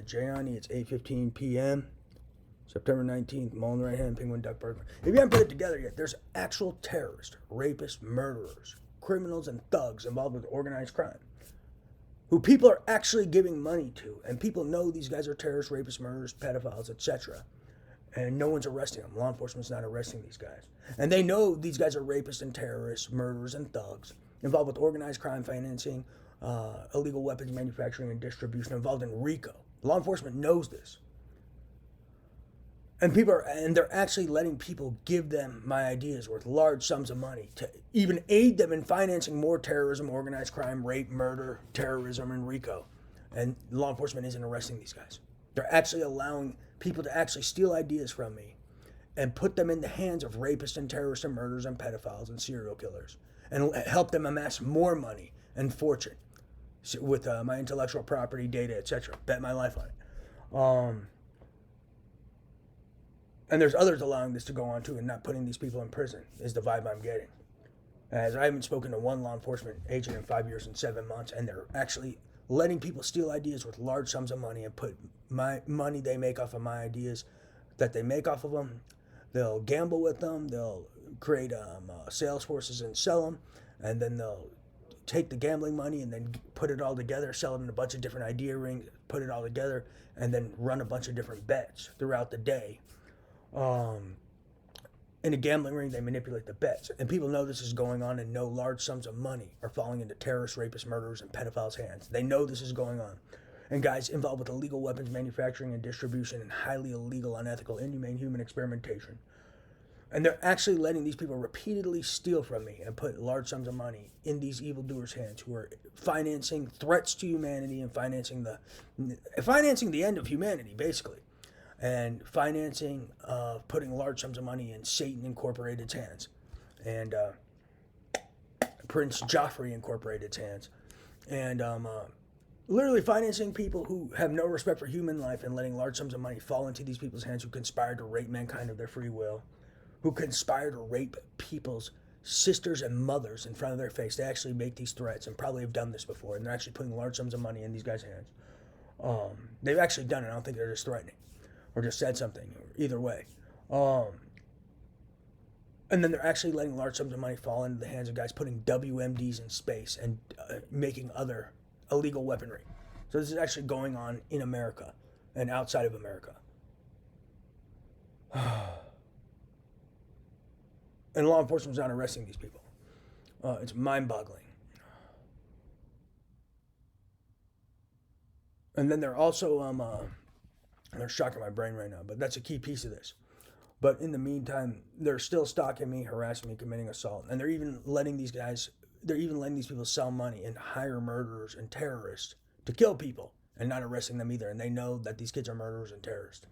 Gianni, it's 8:15 p.m. September 19th, Mullen right hand, Penguin Duck Bergman. If you haven't put it together yet, there's actual terrorists, rapists, murderers, criminals, and thugs involved with organized crime who people are actually giving money to. And people know these guys are terrorists, rapists, murderers, pedophiles, etc. And no one's arresting them. Law enforcement's not arresting these guys. And they know these guys are rapists and terrorists, murderers and thugs, involved with organized crime financing, illegal weapons manufacturing and distribution, involved in RICO. Law enforcement knows this. And they're actually letting people give them my ideas worth large sums of money to even aid them in financing more terrorism, organized crime, rape, murder, terrorism, and RICO. And law enforcement isn't arresting these guys. They're actually allowing people to actually steal ideas from me and put them in the hands of rapists and terrorists and murderers and pedophiles and serial killers and help them amass more money and fortune with my intellectual property, data, etc. Bet my life on it. And there's others allowing this to go on too and not putting these people in prison is the vibe I'm getting. As I haven't spoken to one law enforcement agent in 5 years and 7 months, and they're actually letting people steal ideas with large sums of money and put my money they make off of my ideas that they make off of them. They'll gamble with them. They'll create sales forces and sell them, and then they'll take the gambling money and then put it all together, sell it in a bunch of different idea rings, put it all together, and then run a bunch of different bets throughout the day. In a gambling ring, they manipulate the bets. And people know this is going on and know large sums of money are falling into terrorists, rapists, murderers, and pedophiles' hands. They know this is going on. And guys involved with illegal weapons manufacturing and distribution and highly illegal, unethical, inhumane human experimentation. And they're actually letting these people repeatedly steal from me and put large sums of money in these evildoers' hands who are financing threats to humanity and financing the end of humanity, basically. And financing, putting large sums of money in Satan Incorporated's hands and Prince Joffrey Incorporated's hands. And literally financing people who have no respect for human life and letting large sums of money fall into these people's hands who conspire to rape mankind of their free will, who conspire to rape people's sisters and mothers in front of their face. They actually make these threats and probably have done this before, and they're actually putting large sums of money in these guys' hands. They've actually done it. I don't think they're just threatening or just said something, either way. And then they're actually letting large sums of money fall into the hands of guys putting WMDs in space and making other illegal weaponry. So this is actually going on in America and outside of America. And law enforcement's not arresting these people. It's mind-boggling. And then they're also they're shocking my brain right now, but that's a key piece of this. But in the meantime, they're still stalking me, harassing me, committing assault, and they're even letting these people sell money and hire murderers and terrorists to kill people and not arresting them either. And they know that these kids are murderers and terrorists.